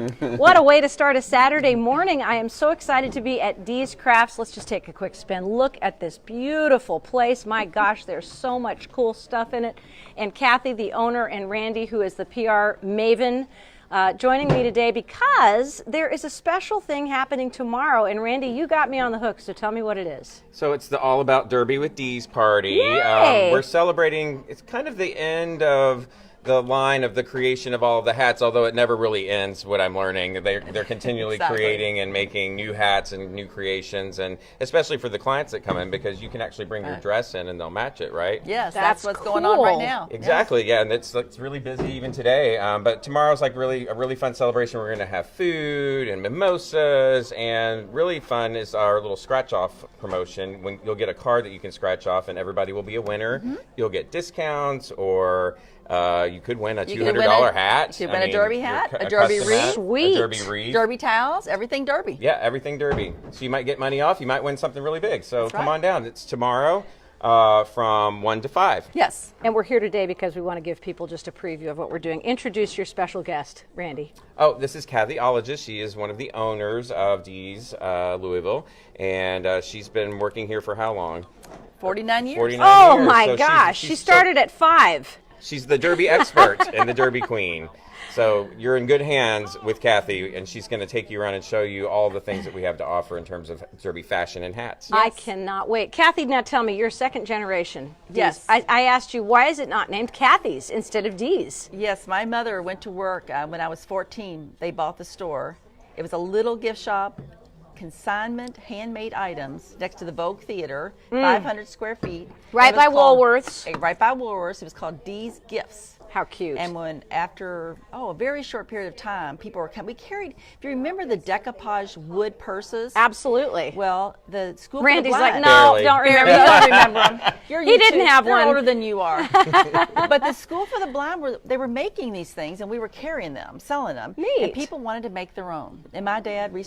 What a way to start a Saturday morning. I am so excited to be at Dee's Crafts. Let's just take a quick spin. Look at this beautiful place. My gosh, there's so much cool stuff in it. And Kathy, the owner, and Randy, who is the PR maven, joining me today because there is a special thing happening tomorrow. And Randy, you got me on the hook, so tell me what it is. So it's the All About Derby with Dee's party. Yay! We're celebrating, it's kind of the end of the line of the creation of all of the hats, although it never really ends, what I'm learning. They're continually creating and making new hats and new creations, and especially for the clients that come in, because you can actually bring your dress in and they'll match it, right? Yes, That's what's cool. going on right now. Exactly, yeah, and it's really busy even today. But tomorrow's like a really fun celebration. We're going to have food and mimosas, and really fun is our little scratch-off promotion. When you'll get a card that you can scratch off, and everybody will be a winner. You'll get discounts, or you could win a $200 hat. You could win a Derby hat, a Derby wreath, Sweet. a Derby wreath, Derby towels, everything Derby. Yeah, everything Derby. So you might get money off. You might win something really big. So That's come right. on down. It's tomorrow from 1 to 5. Yes. And we're here today because we want to give people just a preview of what we're doing. Introduce your special guest, Randy. Oh, this is Kathy Olliges. She is one of the owners of Dee's Louisville, and she's been working here for how long? 49 years. 49 Oh years. my So gosh, she's she started at 5. She's the Derby expert and the Derby queen. So you're in good hands with Kathy, and she's going to take you around and show you all the things that we have to offer in terms of Derby fashion and hats. I cannot wait. Kathy, now tell me, you're second generation. Yes. I asked you, why is it not named Kathy's instead of Dee's? Yes, my mother went to work when I was 14. They bought the store. It was a little gift shop, consignment, handmade items next to the Vogue Theater, 500 square feet. Right It was by called- Woolworths. Right by Woolworths. It was called Dee's Gifts. How cute. And when after a very short period of time, people were coming. We carried, if you remember the decoupage wood purses. Absolutely. Well, the school. Randy's for the like, Blind- no, Barely. don't remember. You those. don't remember them. He didn't have They're one. older than you are. But the School for the Blind, they were making these things, and we were carrying them, selling them. Neat. And people wanted to make their own. And my dad, he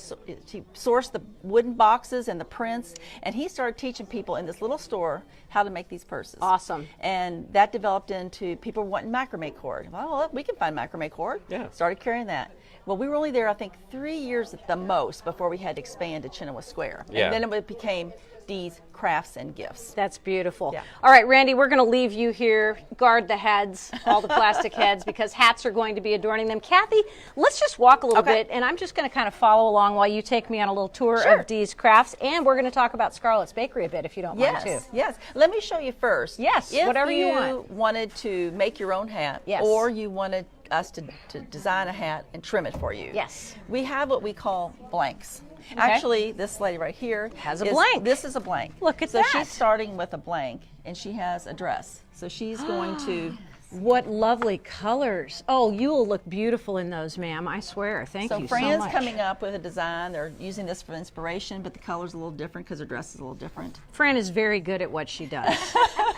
sourced the wooden boxes and the prints, and he started teaching people in this little store how to make these purses. Awesome. And that developed into people wanting macrame cord. Well, we can find macrame cord. Yeah. Started carrying that. Well, we were only there, I think, 3 years at the most before we had to expand to Chenoweth Square. Yeah. And then it became Dee's Crafts and Gifts. That's beautiful. Yeah. All right, Randy, we're going to leave you here. Guard the heads, all the plastic heads, because hats are going to be adorning them. Kathy, let's just walk a little Okay. bit, and I'm just going to kind of follow along while you take me on a little tour Sure. of Dee's Crafts, and we're going to talk about Scarlett's Bakery a bit, if you don't mind, too. Yes, yes. Let me show you first. Yes, if whatever you want. If you wanted to make your own hat, Yes. or you wanted us to design a hat and trim it for you. Yes. We have what we call blanks. Actually, this lady right here Has a blank. This is a blank. Look at so that. she's starting with a blank, and she has a dress. So she's going to. What lovely colors. Oh, you will look beautiful in those, ma'am. I swear. Thank So you so Fran's much. coming up with a design. They're using this for inspiration, but the color's a little different because her dress is a little different. Fran is very good at what she does.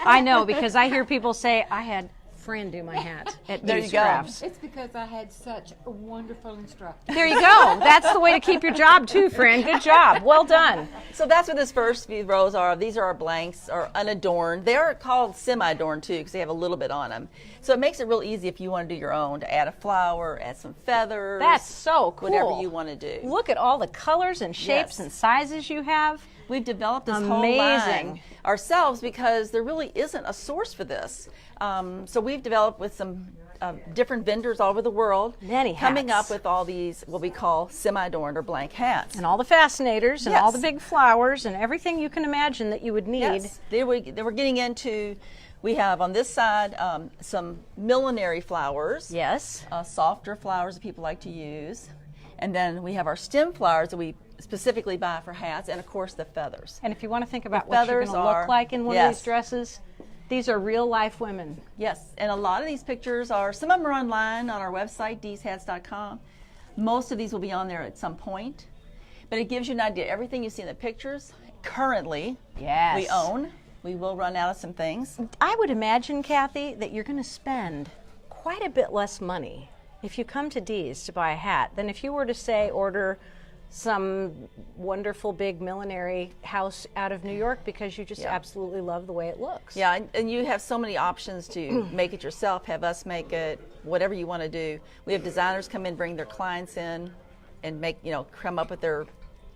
I know, because I hear people say, I had Fran do my hat at There Dee's you go. Crafts. It's because I had such a wonderful instructor. There you go. That's the way to keep your job too, Fran. Good job. Well done. So that's what this first few rows are. These are our blanks, or unadorned. They are called semi-adorned too, because they have a little bit on them. So it makes it real easy if you want to do your own, to add a flower, add some feathers. That's so cool. Whatever you want to do. Look at all the colors and shapes Yes. and sizes you have. We've developed this whole Amazing. line ourselves because there really isn't a source for this. So we've developed with some different vendors all over the world, Many coming hats. up with all these what we call semi-adorned or blank hats. And all the fascinators and Yes. all the big flowers and everything you can imagine that you would need. Yes, they were getting into. We have on this side some millinery flowers. Yes. Softer flowers that people like to use, and then we have our stem flowers that we specifically buy for hats, and of course the feathers. And if you want to think about The what you're going feathers to look are- like in one of yes. these dresses, these are real life women. Yes, and a lot of these pictures are, some of them are online on our website, deeshats.com. Most of these will be on there at some point, but it gives you an idea. Everything you see in the pictures, currently, Yes. we own. We will run out of some things. I would imagine, Kathy, that you're going to spend quite a bit less money if you come to Dee's to buy a hat than if you were to, say, order some wonderful big millinery house out of New York because you just absolutely love the way it looks. Yeah, and you have so many options to make it yourself, have us make it, whatever you want to do. We have designers come in, bring their clients in, and make, come up with their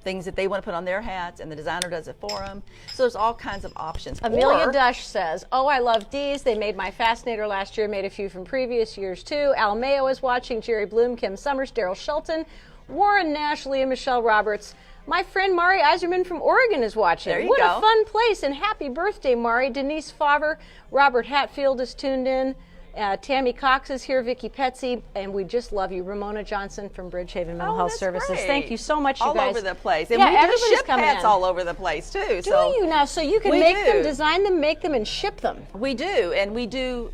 things that they want to put on their hats, and the designer does it for them. So there's all kinds of options. Amelia Dush says, oh, I love Dee's. They made my Fascinator last year, made a few from previous years too. Al Mayo is watching, Jerry Bloom, Kim Summers, Daryl Shelton, Warren Nash, Leah Michelle Roberts. My friend Mari Iserman from Oregon is watching. There you what go. a fun place, and happy birthday, Mari. Denise Favre, Robert Hatfield is tuned in. Tammy Cox is here, Vicki Petsy, and we just love you. Ramona Johnson from Bridgehaven Mental Health that's Services. great. Thank you so much, you all guys. over the place. And yeah, we do everybody's ship coming hats in. all over the place too. Do you now? So you can We make them, do. design them, make them, and ship them. We do, and we do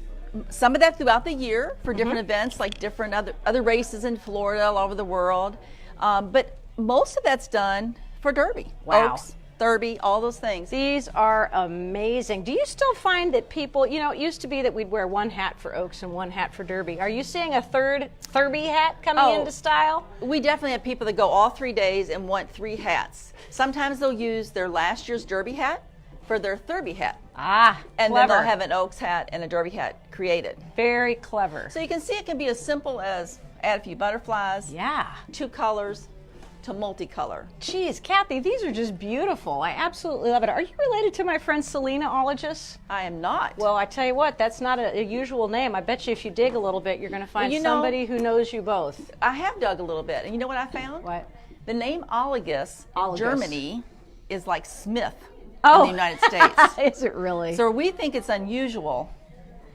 some of that throughout the year for different events, like different other races in Florida, all over the world. But most of that's done for Derby. Wow. Oaks, Derby, all those things. These are amazing. Do you still find that people, it used to be that we'd wear one hat for Oaks and one hat for Derby. Are you seeing a third Derby hat coming into style? We definitely have people that go all 3 days and want 3 hats. Sometimes they'll use their last year's Derby hat for their Derby hat. Ah, And clever. then they'll have an Oaks hat and a Derby hat created. Very clever. So you can see it can be as simple as add a few butterflies, Yeah. 2 colors, to multicolor. Geez, Kathy, these are just beautiful. I absolutely love it. Are you related to my friend Selena Olliges? I am not. Well, I tell you what, that's not a usual name. I bet you if you dig a little bit, you're going to find somebody who knows you both. I have dug a little bit, and you know what I found? What? The name Olliges in Germany is like Smith in the United States. Is it really? So we think it's unusual.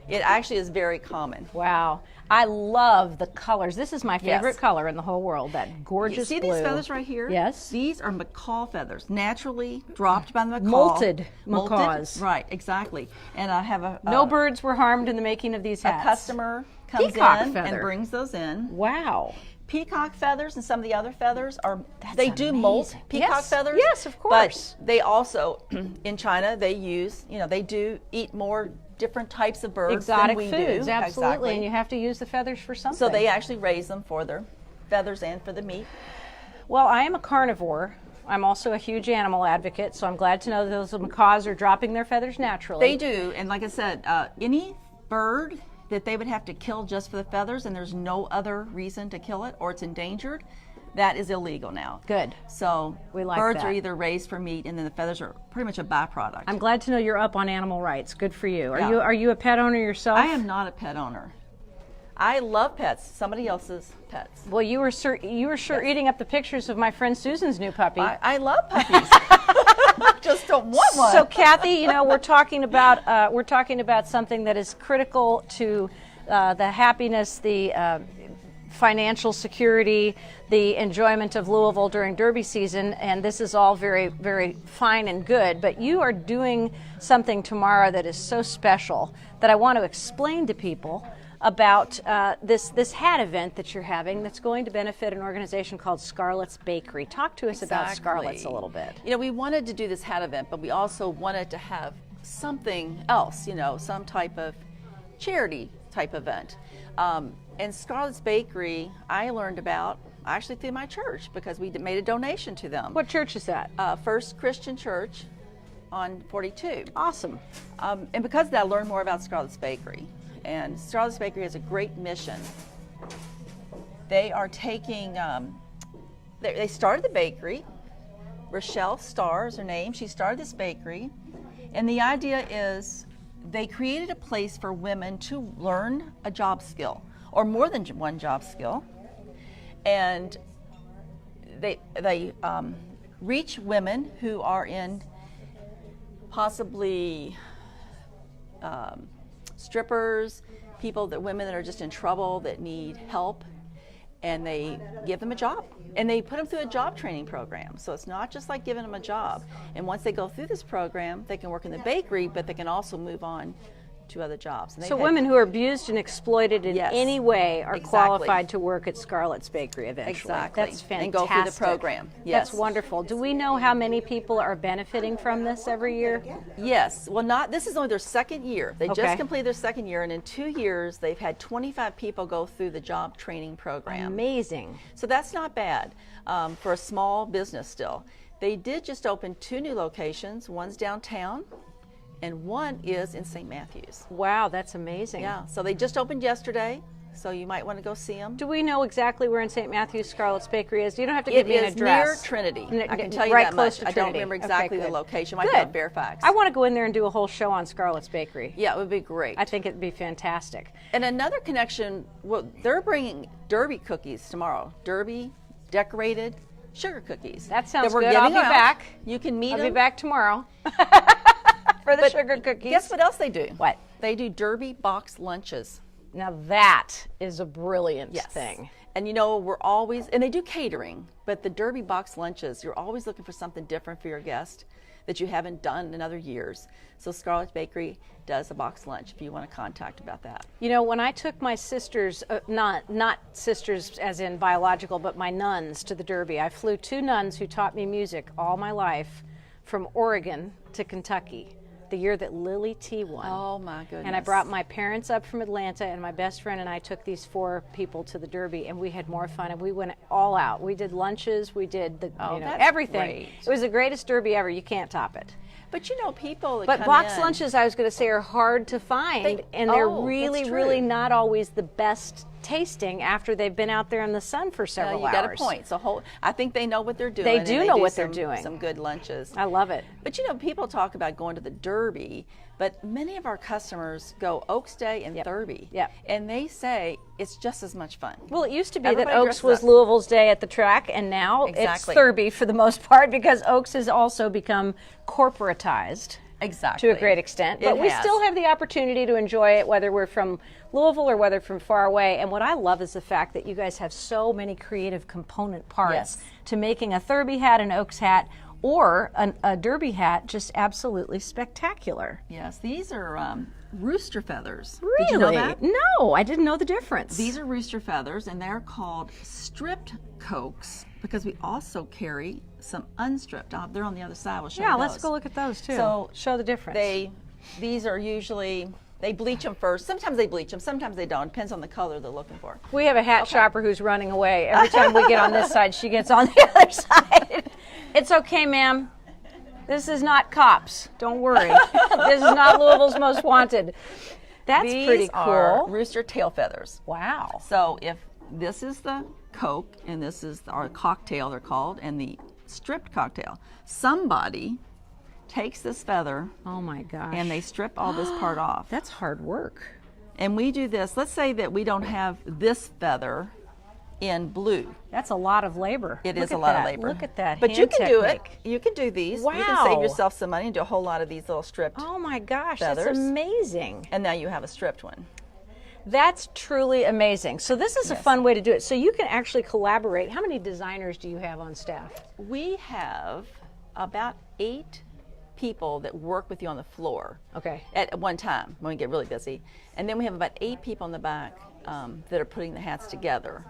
It actually is very common. Wow. I love the colors. This is my favorite Yes. color in the whole world, that gorgeous See blue. these feathers right here? Yes. These are macaw feathers, naturally dropped by the macaw. Molted macaws. Right, exactly. And I have No birds were harmed in the making of these hats. a customer comes Peacock in feather. and brings those in. Wow. Peacock feathers and some of the other feathers are, That's they do molt amazing. peacock Yes. feathers. Yes, of course. But they also, in China, they use, they do eat more different types of birds Exotic than we foods, do. absolutely. Exactly. And you have to use the feathers for something. So they actually raise them for their feathers and for the meat. Well, I am a carnivore. I'm also a huge animal advocate, so I'm glad to know that those macaws are dropping their feathers naturally. They do, and like I said, any bird that they would have to kill just for the feathers and there's no other reason to kill it or it's endangered, that is illegal now. Good. So We like birds that. are either raised for meat and then the feathers are pretty much a byproduct. I'm glad to know you're up on animal rights. Good for you. Yeah. Are you a pet owner yourself? I am not a pet owner. I love pets, somebody else's pets. Well, you were sure eating up the pictures of my friend Susan's new puppy. I love puppies. I just don't want one. So, Kathy, we're talking about something that is critical to the happiness, the financial security, the enjoyment of Louisville during Derby season, and this is all very, very fine and good. But you are doing something tomorrow that is so special that I want to explain to people about this hat event that you're having that's going to benefit an organization called Scarlett's Bakery. Talk to us about Scarlett's a little bit. We wanted to do this hat event, but we also wanted to have something else, some type of charity type event. And Scarlett's Bakery, I learned about actually through my church because we made a donation to them. What church is that? First Christian Church on 42. Awesome. And because of that, I learned more about Scarlett's Bakery. And Scarlett's Bakery has a great mission. They are taking, they started the bakery. Rochelle Starr is her name. She started this bakery. And the idea is they created a place for women to learn a job skill, or more than one job skill. And they reach women who are in possibly strippers, women that are just in trouble that need help, and they give them a job. And they put them through a job training program. So it's not just like giving them a job. And once they go through this program, they can work in the bakery, but they can also move on 2 other jobs. And So they've had- women who are abused and exploited in Yes, any way are exactly. qualified to work at Scarlett's Bakery eventually. Exactly. That's fantastic. And go through the program. Yes. That's wonderful. Do we know how many people are benefiting from this every year? Yes. Well, this is only their 2nd year. They Okay. just completed their 2nd year, and in 2 years, they've had 25 people go through the job training program. Amazing. So that's not bad for a small business still. They did just open 2 new locations. One's downtown, and one is in St. Matthews. Wow, that's amazing. Yeah. So they just opened yesterday, so you might want to go see them. Do we know exactly where in St. Matthews Scarlett's Bakery is? You don't have to give me an It is address. near Trinity. I can tell you right that close much. to I don't Trinity. remember Okay, exactly the good. location. Might Good. be at Fairfax. I want to go in there and do a whole show on Scarlett's Bakery. Yeah, it would be great. I think it'd be fantastic. And another connection, well, they're bringing Derby cookies tomorrow. Derby decorated sugar cookies. That sounds we're good. I'll giving be out. back. You can meet I'll them. be back tomorrow for the sugar cookies. Guess what else they do? What? They do Derby box lunches. Now that is a brilliant Yes. thing. And you know, we're always, and they do catering, but the Derby box lunches, you're always looking for something different for your guest that you haven't done in other years. So Scarlett's Bakery does a box lunch if you want to contact about that. You know, when I took my sisters, not sisters as in biological, but my nuns to the Derby, I flew 2 nuns who taught me music all my life from Oregon to Kentucky, the year that Lily T won. Oh my goodness. And I brought my parents up from Atlanta, and my best friend and I took these 4 people to the Derby, and we had more fun, and we went all out. We did lunches, we did that's everything. great. It was the greatest Derby ever. You can't top it. But you know, people that But come box in, lunches, I was going to say, are hard to find, and they're that's really, true. really not always the best tasting after they've been out there in the sun for several you hours. got a point. So I think they know what they're doing. They and do know what they're some- doing. Some good lunches. I love it. But you know, people talk about going to the Derby, but many of our customers go Oaks Day and Derby. Yep. And they say it's just as much fun. Well, it used to be Everybody that Oaks dresses was up. Louisville's day at the track, and now Exactly. it's Derby for the most part because Oaks has also become corporatized. Exactly. To a great extent, but It we has. still have the opportunity to enjoy it, whether we're from Louisville or whether from far away. And what I love is the fact that you guys have so many creative component parts Yes. to making a Derby hat, an Oaks hat, or a Derby hat just absolutely spectacular. Yes, these are rooster feathers. Really? Did you know that? No, I didn't know the difference. These are rooster feathers, and they're called stripped Cokes because we also carry some unstripped. They're on the other side. We'll show yeah, you let's those. go look at those too. So show the difference. These are usually, they bleach them first. Sometimes they bleach them, sometimes they don't. Depends on the color they're looking for. We have a hat shopper who's running away. Every time we get on this side, she gets on the other side. It's okay, ma'am. This is not cops. Don't worry. This is not Louisville's Most Wanted. That's These pretty cool. are rooster tail feathers. Wow. So if this is the Coke and this is our cocktail, they're called, and the stripped cocktail, somebody takes this feather Oh my gosh. and they strip all this part off. That's hard work. And we do this. Let's say that we don't have this feather in blue. That's a lot of labor. It Look is a at lot that. of labor. Look at that. But you hand can do it. technique. You can do these. You can Wow. save yourself some money and do a whole lot of these little stripped. Oh my gosh, feathers. that's amazing. And now you have a stripped one. That's truly amazing. So this is a Yes. fun way to do it. So you can actually collaborate. How many designers do you have on staff? We have about 8 people that work with you on the floor. Okay. At one time when we get really busy. And then we have about 8 people in the back that are putting the hats together.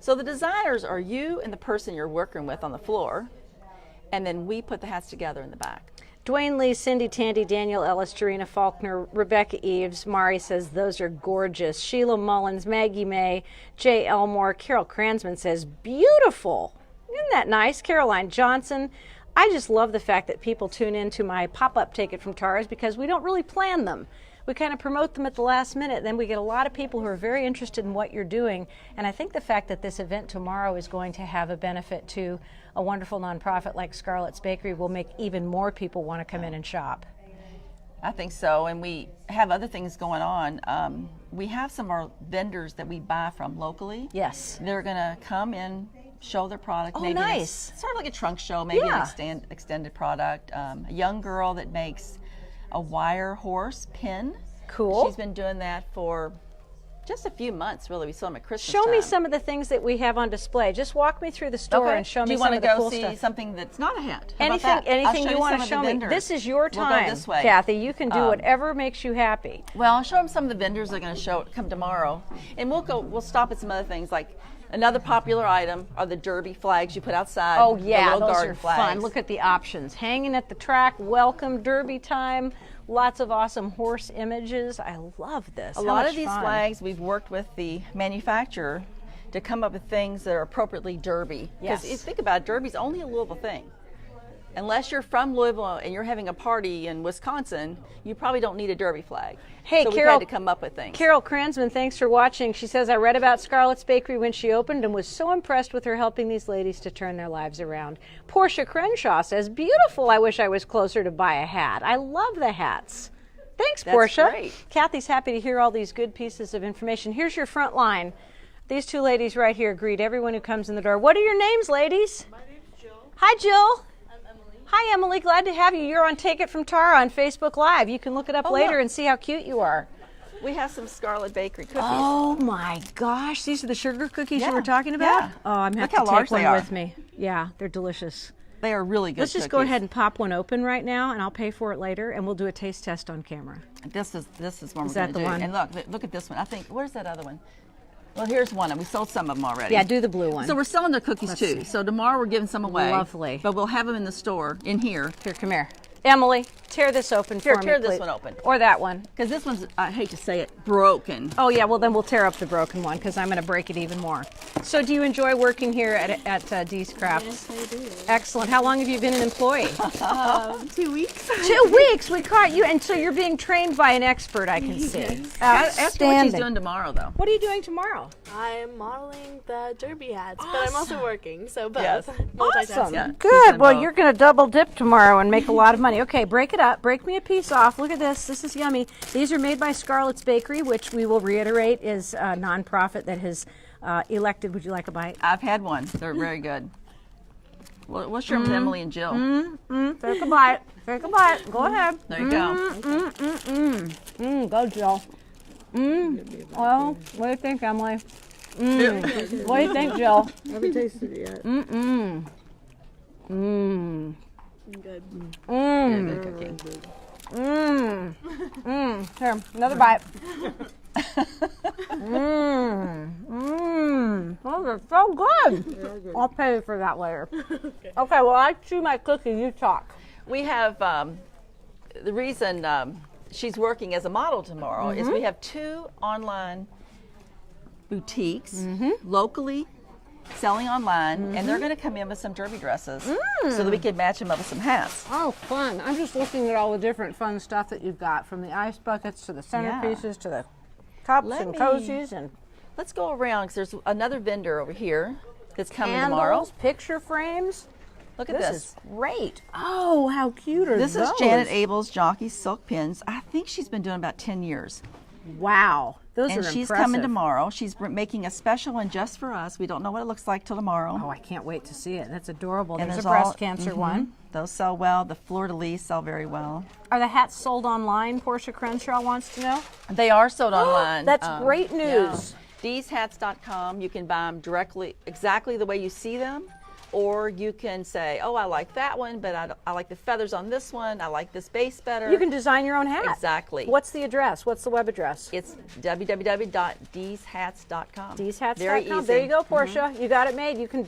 So the designers are you and the person you're working with on the floor, and then we put the hats together in the back. Dwayne Lee, Cindy Tandy, Daniel Ellis, Jarena Faulkner, Rebecca Eves, Mari says those are gorgeous. Sheila Mullins, Maggie May, Jay Elmore, Carol Kransman says beautiful. Isn't that nice? Caroline Johnson. I just love the fact that people tune into my pop-up Take It From Tara's because we don't really plan them. We kind of promote them at the last minute. Then we get a lot of people who are very interested in what you're doing. And I think the fact that this event tomorrow is going to have a benefit to a wonderful nonprofit like Scarlett's Bakery will make even more people want to come in and shop. I think so, and we have other things going on. We have some of our vendors that we buy from locally. Yes. They're going to come in, show their product. Oh, maybe nice. Sort of like a trunk show, maybe Yeah. an extended product. A young girl that makes a wire horse pin. Cool. She's been doing that for just a few months, really. We saw them at Christmas Show me time. some of the things that we have on display. Just walk me through the store and show Do me you some of the cool want to go see stuff. something that's not a hat? How about Anything, that? I'll anything you want to some show of the me. vendors. This is your We'll time, go this way. Kathy. You can do whatever makes you happy. Well, I'll show them some of the vendors that are going to come tomorrow, and we'll stop at some other things like. Another popular item are the derby flags you put outside. Oh yeah, the little those garden are flags. fun. Look at the options. Hanging at the track, welcome derby time. Lots of awesome horse images. I love this. A lot of these flags, we've worked with the manufacturer to come up with things that are appropriately derby. Yes. Because think about it, derby's only a Louisville thing. Unless you're from Louisville and you're having a party in Wisconsin, you probably don't need a derby flag. Hey, so Carol, we've had to come up with things. Carol Kranzman, thanks for watching. She says, I read about Scarlett's Bakery when she opened and was so impressed with her helping these ladies to turn their lives around. Portia Crenshaw says, beautiful. I wish I was closer to buy a hat. I love the hats. Thanks, That's Portia. great. Kathy's happy to hear all these good pieces of information. Here's your front line. These two ladies right here greet everyone who comes in the door. What are your names, ladies? My name's Jill. Hi, Jill. I'm Emily. Hi, Emily. Glad to have you. You're on Take It From Tara on Facebook Live. You can look it up later look. and see how cute you are. We have some Scarlet Bakery cookies. Oh my gosh, these are the sugar cookies you Yeah, were talking about? yeah. Oh, I'm Look going to how take large one they are. with me. Yeah, they're delicious. They are really good Let's just go cookies. ahead and pop one open right now, and I'll pay for it later, and we'll do a taste test on camera. This is one Is we're that going to the do. one? And look at this one. I think, where's that other one? Well, here's one. We sold some of them already. Yeah, do the blue one. So we're selling the cookies too. see. So tomorrow we're giving some away. Lovely. But we'll have them in the store, in here. Here, come here. Emily, tear this open for me, Tear this please. one open. Or that one. Because this one's, I hate to say it, broken. Oh yeah, well then we'll tear up the broken one because I'm going to break it even more. So do you enjoy working here at Dee's Crafts? Yes, I do. Excellent. How long have you been an employee? 2 weeks. 2 weeks. We caught you, and so you're being trained by an expert. I can see. Ask her what she's Outstanding. doing tomorrow, though. What are you doing tomorrow? I'm modeling the derby hats, but I'm also working, so both. Yes. Multitasking. Awesome. Yeah, she's Good. done Well, both. you're going to double dip tomorrow and make a lot of money. Okay, break it up. Break me a piece off. Look at this. This is yummy. These are made by Scarlett's Bakery, which we will reiterate is a nonprofit that has elected. Would you like a bite? I've had one. They're very good. We'll share them with Emily and Jill. Take a bite. Take a bite. Go ahead. There you go. Go, Jill. Well, what do you think, Emily? What do you think, Jill? I haven't tasted it yet. Good. Good cookie. Here, another bite. Those are so good. I'll pay you for that later. Okay, well, I chew my cookie. You talk. We have, the reason she's working as a model tomorrow is we have 2 online boutiques locally selling online, and they're going to come in with some derby dresses so that we can match them up with some hats. Oh, fun. I'm just looking at all the different fun stuff that you've got, from the ice buckets to the centerpieces to the cups and cozies and Let's go around because there's another vendor over here that's coming candles, tomorrow. picture frames. Look at This this. is great. Oh, how cute are This those? is Janet Abel's Jockey Silk Pins. I think she's been doing about 10 years. Wow. Those And are she's impressive. coming tomorrow. She's making a special one just for us. We don't know what it looks like till tomorrow. Oh, I can't wait to see it. That's adorable. And There's a there's breast cancer one. Those sell well. The fleur-de-lis sell very well. Are the hats sold online? Portia Crenshaw wants to know. They are sold online. That's great news. Deeshats.com. You can buy them directly, exactly the way you see them. Or you can say, oh, I like that one, but I like the feathers on this one. I like this base better. You can design your own hat. Exactly. What's the address? What's the web address? It's www.deeshats.com. Deeshats.com. Very easy. There you go, Portia. You got it made. You can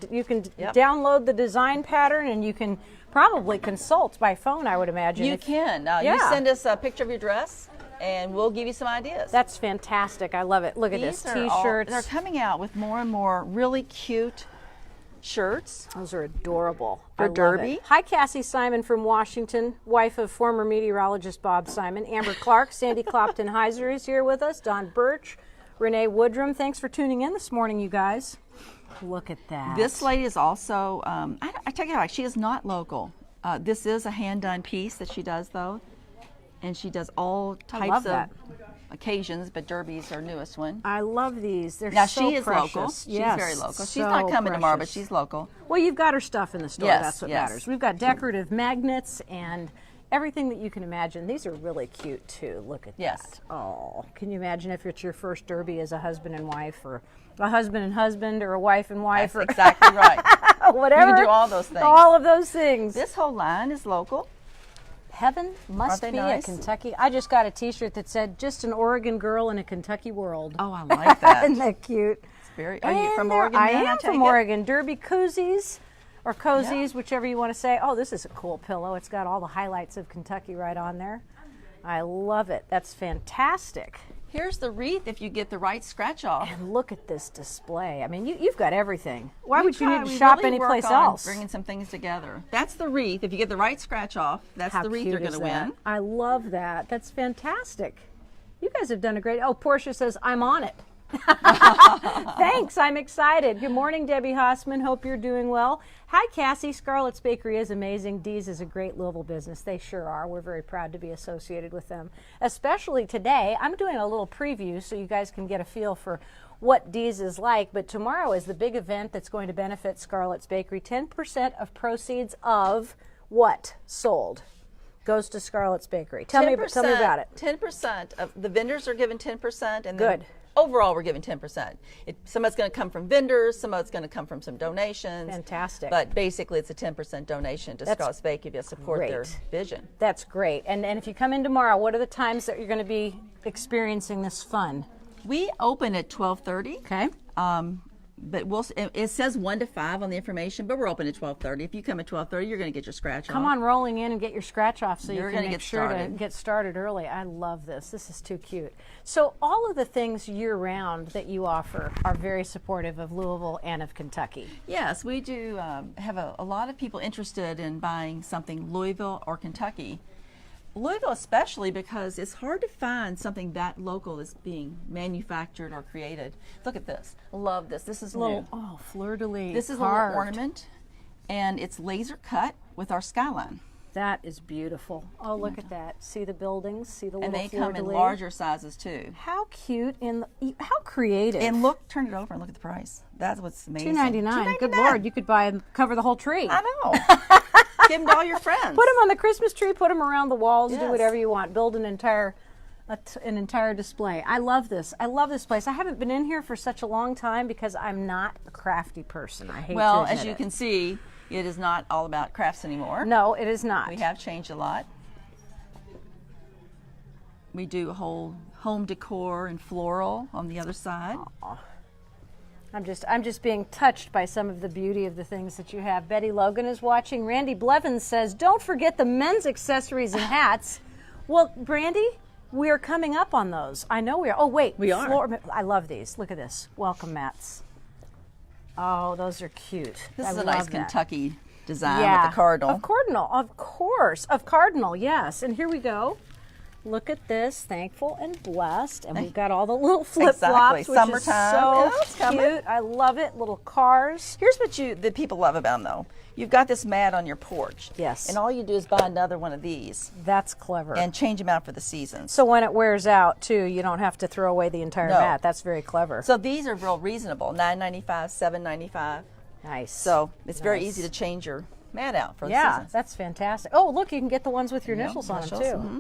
Yep. download the design pattern, and you can probably consult by phone, I would imagine. You if- can. You Yeah. send us a picture of your dress, and we'll give you some ideas. That's fantastic. I love it. Look at this. These are all- T-shirts. They're coming out with more and more really cute shirts. Those are adorable. For I love derby. it. Hi, Cassie Simon from Washington, wife of former meteorologist Bob Simon. Amber Clark, Sandy Clopton-Heiser is here with us. Don Birch, Renee Woodrum. Thanks for tuning in this morning, you guys. Look at that. This lady is also, I tell you how, she is not local. This is a hand-done piece that she does, though. And she does all types love of that. occasions, but Derby's her newest one. I love these. They're Now, so she is precious. local. She's Yes, very local. She's so not coming tomorrow, but precious. she's local. Well, you've got her stuff in the store. Yes, That's what yes. matters. We've got decorative magnets and everything that you can imagine. These are really cute too. Look at Yes. that. Oh, can you imagine if it's your first derby as a husband and wife, or a husband and husband, or a wife and wife, That's or exactly right. whatever? You can do all those things. All of those things. This whole line is local. Heaven must Aren't be they nice? a Kentucky. I just got a T-shirt that said, "Just an Oregon girl in a Kentucky world." Oh, I like that. Isn't that cute? Are you And from there- Oregon? I then, am take from it? Oregon. Derby koozies or cozies, whichever you want to say. Oh, this is a cool pillow. It's got all the highlights of Kentucky right on there. I love it. That's fantastic. Here's the wreath if you get the right scratch off. And look at this display. I mean, you've got everything. Why We would you try- need to we shop really work anyplace on else? Bringing some things together. That's the wreath. If you get the right scratch off, that's How the wreath cute you're going is to that? win. I love that. That's fantastic. You guys have done a great. Oh, Portia says I'm on it. Thanks, I'm excited. Good morning, Debbie Hossman. Hope you're doing well. Hi, Cassie. Scarlett's Bakery is amazing. Dee's is a great Louisville business. They sure are. We're very proud to be associated with them. Especially today, I'm doing a little preview so you guys can get a feel for what Dee's is like. But tomorrow is the big event that's going to benefit Scarlett's Bakery. 10% of proceeds of what sold goes to Scarlett's Bakery. Tell me about it. 10% of the vendors are given 10%, and Good. then overall we're giving 10%. Some of it's going to come from vendors, some of it's going to come from some donations. Fantastic. But basically, it's a 10% donation to Scarlett's Bakery to support their great. vision. That's great. And if you come in tomorrow, what are the times that you're going to be experiencing this fun? We open at 12:30. Okay. But it says 1 to 5 on the information, but we're open at 12:30. If you come at 12:30, you're going to get your scratch off. Come on rolling in and get your scratch off so You're you can gonna make get sure to started. get started early. I love this. This is too cute. So all of the things year-round that you offer are very supportive of Louisville and of Kentucky. Yes, we do have a lot of people interested in buying something Louisville or Kentucky. Louisville especially because it's hard to find something that local that's being manufactured or created. Look at this. Love this. This is Little, new. oh, fleur-de-lis. This is a carved. little ornament, and it's laser cut with our skyline. That is beautiful. Oh, look at that. See the buildings? See the And little they come in fleur-de-lis? larger sizes too. How cute and how creative. And look, turn it over and look at the price. That's what's amazing. $2.99. Good Lord, you could buy and cover the whole tree. I know. Give them to all your friends. Put them on the Christmas tree. Put them around the walls. Do Yes. whatever you want. Build an entire display. I love this. I love this place. I haven't been in here for such a long time because I'm not a crafty person. I hate Well, to as admit you it. can see, it is not all about crafts anymore. No, it is not. We have changed a lot. We do a whole home decor and floral on the other side. I'm just being touched by some of the beauty of the things that you have. Betty Logan is watching. Randy Blevins says, "Don't forget the men's accessories and hats." Well, Brandy, we are coming up on those. I know we are. Oh, wait. We are. I love these. Look at this. Welcome mats. Oh, those are cute. This I is a love nice that. Kentucky design Yeah. with the cardinal. Of cardinal, of course. Of cardinal, yes. And here we go. Look at this, thankful and blessed, and we've got all the little flip flops, which Summertime. is Yeah, so it's coming. cute. I love it. Little cars. Here's what the people love about them, though. You've got this mat on your porch. Yes. And all you do is buy another one of these That's clever. and change them out for the seasons. so when it wears out, too, you don't have to throw away the entire No. mat. That's very clever. So these are real reasonable, $9.95, $7.95. Nice. So it's very Nice. easy to change your mat out for the yeah, seasons. that's fantastic. Oh, look, you can get the ones with your initials on them, too. Mm-hmm.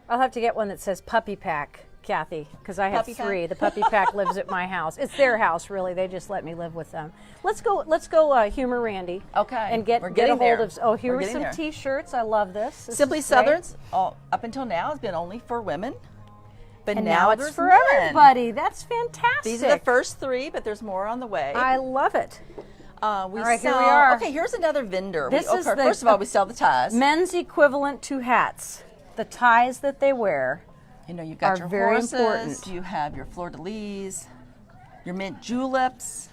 I'll have to get one that says Puppy Pack, Kathy, because I have Puppy Pack? 3. The Puppy Pack lives at my house. It's their house, really. They just let me live with them. Let's go humor Randy. Okay, And get we're a getting hold there. of. Oh, here We're are getting some there. T-shirts. I love this. This Simply is great. Southern's, up until now, has been only for women. But And now it's there's for men. everybody. That's fantastic. These are the first 3, but there's more on the way. I love it. We All right, sell, here we are. Okay, here's another vendor. This is the- first of all, we sell the ties. Men's equivalent to hats. The ties that they wear. You know, you've got are your very horses, important. you have your fleur-de-lis, your mint juleps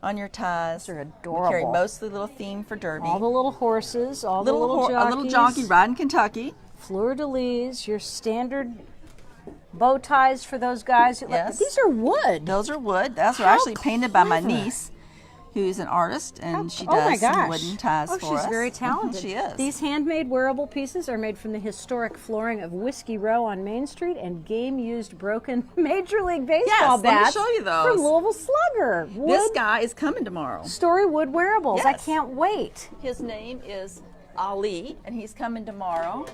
on your ties. Those are We carry adorable. mostly little theme for Derby. All the little horses, all the little a little jockeys. jockey riding Kentucky. Fleur-de-lis, your standard bow ties for those guys. Yes. These are wood. Those are wood. Those are How actually painted by my clever. niece, who's an artist, and she Oh my does some gosh. wooden ties Oh, for she's us. very talented. She is. These handmade wearable pieces are made from the historic flooring of Whiskey Row on Main Street and game-used broken Major League Baseball Yes, let me bats show you those. from Louisville Slugger. Wood, This guy is coming tomorrow. Story Wood Wearables. I Yes. can't wait. His name is Ali, and he's coming tomorrow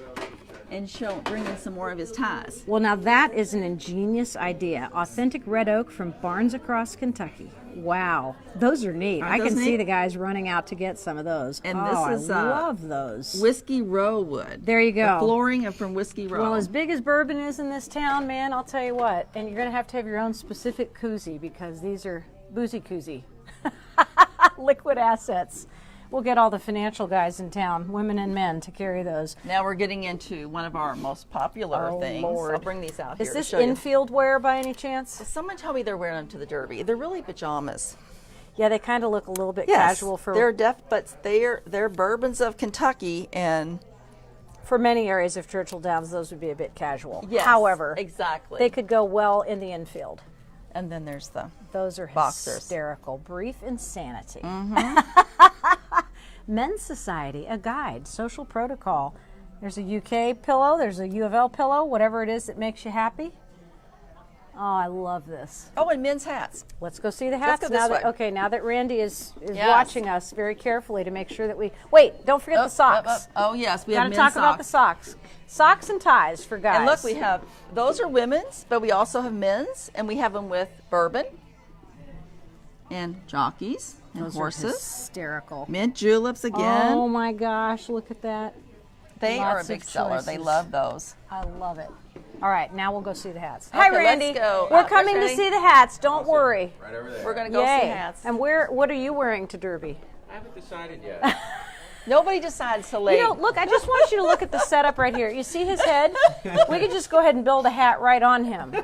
and bringing some more of his ties. Well, now that is an ingenious idea. Authentic red oak from barns across Kentucky. Wow, those are neat. I can see the guys running out to get some of those. And this is I love those. Whiskey Row wood. There you go. The flooring from Whiskey Row. Well, as big as bourbon is in this town, man, I'll tell you what. And you're going to have your own specific koozie because these are boozy koozie. Liquid assets. We'll get all the financial guys in town, women and men, to carry those. Now we're getting into one of our most popular things. Lord. I'll bring these out here. Is this infield wear by any chance? Someone told me they're wearing them to the Derby. They're really pajamas. Yeah, they kind of look a little bit casual for but they're bourbons of Kentucky, and for many areas of Churchill Downs, those would be a bit casual. Yes, however, exactly, they could go well in the infield. And then there's those are boxers. Hysterical. Brief insanity. Mm-hmm. Men's Society, a guide, social protocol. There's a UK pillow. There's a U of L pillow. Whatever it is that makes you happy. Oh, I love this. Oh, and men's hats. Let's go see the hats. Let's go this way. Now that Randy is Yes. watching us very carefully to make sure that we wait. Don't forget the socks. Oh yes, we Got have to men's talk about the socks. Socks and ties for guys. And look, we have those are women's, but we also have men's, and we have them with bourbon and jockeys and those horses. Are hysterical. Mint juleps again. Oh my gosh, look at that. They are a Lots big of seller. They choices. love those. I love it. All right, now we'll go see the hats. Okay, Hi, let's Randy. go. We're Where's coming to Randy? see the hats. Don't worry. Right over there. We're going to go Yay. see hats. And what are you wearing to Derby? I haven't decided yet. Nobody decides to late. You know, look, I just want you to look at the setup right here. You see his head? We could just go ahead and build a hat right on him.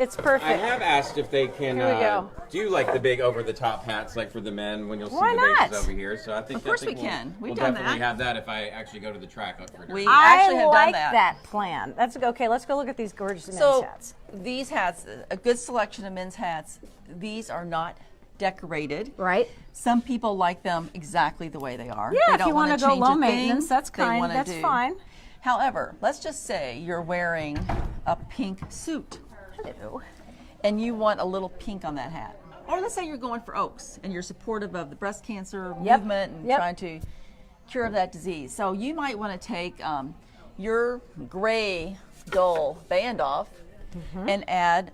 It's perfect. I have asked if they can Here we go. do like the big over-the-top hats, like for the men when you'll see Why the bases not? over here. So I think Of course we'll, we can. We've we'll done definitely that. have that if I actually go to the track up for Derby. We I actually have like done that. plan. That's okay. Let's go look at these gorgeous men's So hats. these hats, a good selection of men's hats. These are not decorated. Right? Some people like them exactly the way they are. Yeah, They if don't you want wanna to go change low a thing. maintenance, that's They kind. wanna That's do. fine. However, let's just say you're wearing a pink suit Hello. and you want a little pink on that hat. Or let's say you're going for Oaks and you're supportive of the breast cancer Yep. movement and Yep. trying to cure that disease. So you might want to take your gray dull band off and add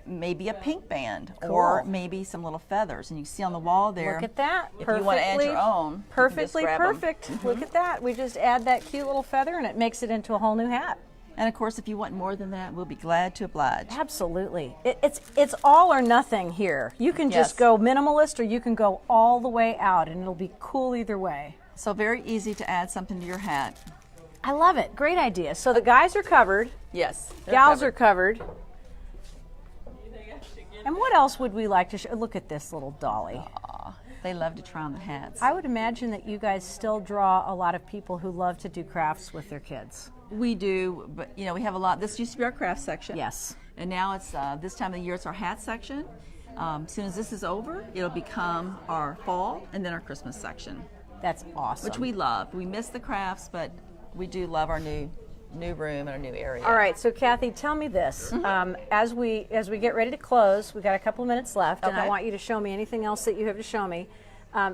maybe a pink band or Cool. maybe some little feathers. And you can see on the wall there. Look at that. If you want to add your own, you can just Perfectly grab 'em. perfect. Look at that. We just add that cute little feather and it makes it into a whole new hat. And of course, if you want more than that, we'll be glad to oblige. Absolutely. It's all or nothing here. You can just Yes. go minimalist or you can go all the way out and it'll be cool either way. So very easy to add something to your hat. I love it. Great idea. So the guys are covered. Yes. they're Gals covered. are covered. And what else would we like to show? Look at this little dolly. They love to try on the hats. I would imagine that you guys still draw a lot of people who love to do crafts with their kids. We do, but you know, we have a lot. This used to be our craft section. Yes. And now it's this time of the year, it's our hat section. As soon as this is over, it'll become our fall and then our Christmas section, That's awesome. which we love. We miss the crafts, but we do love our new room and our new area. All right, so Kathy, tell me this. As we get ready to close, we've got a couple of minutes left, and I Okay. want you to show me anything else that you have to show me.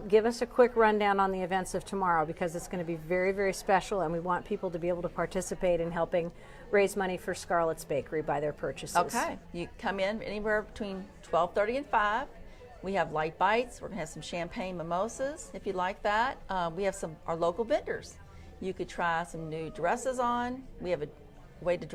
Give us a quick rundown on the events of tomorrow because it's going to be very, very special, and we want people to be able to participate in helping raise money for Scarlett's Bakery by their purchases. Okay. You come in anywhere between 12:30 and 5. We have light bites. We're going to have some champagne mimosas if you like that. We have our local vendors. You could try some new dresses on. We have a way to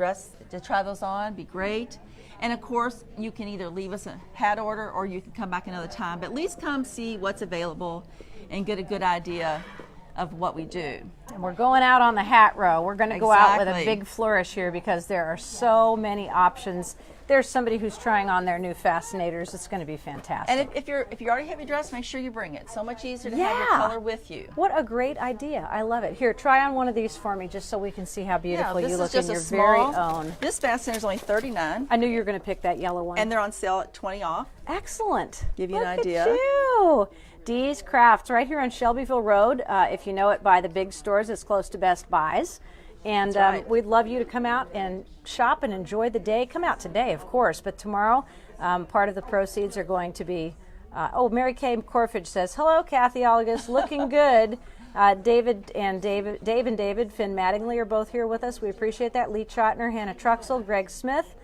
try those on. Be great. And of course, you can either leave us a hat order or you can come back another time. But at least come see what's available and get a good idea of what we do. And we're going out on the hat row. We're going to go out with a Exactly. big flourish here because there are so many options. There's somebody who's trying on their new fascinators. It's going to be fantastic. And if you already have your dress, make sure you bring it. So much easier to have your Yeah. color with you. What a great idea. I love it. Here, try on one of these for me just so we can see how beautiful this you is look just in a your small, very own. This fascinator is only $39, I knew you were going to pick that yellow one. and they're on sale at $20 off. Excellent. Give you an Look idea. At you. Dee's Crafts, right here on Shelbyville Road. If you know it by the big stores, it's close to Best Buys. And That's right. we'd love you to come out and shop and enjoy the day. Come out today, of course, but tomorrow, part of the proceeds are going to be Mary Kay Corfidge says, hello, Kathy Olliges, looking good. Dave and David, Finn Mattingly are both here with us. We appreciate that. Lee Chotner, Hannah Truxell, Greg Smith.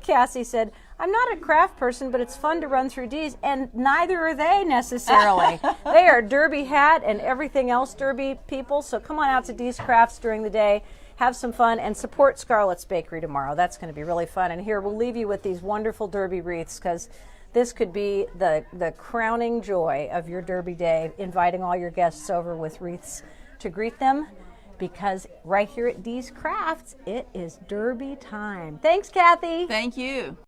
Cassie said, I'm not a craft person, but it's fun to run through D's, and neither are they necessarily. They are Derby hat and everything else Derby people, so come on out to D's Crafts during the day, have some fun, and support Scarlett's Bakery tomorrow. That's going to be really fun. And here, we'll leave you with these wonderful Derby wreaths, because this could be the crowning joy of your Derby day, inviting all your guests over with wreaths to greet them, because right here at D's Crafts, it is Derby time. Thanks, Kathy. Thank you.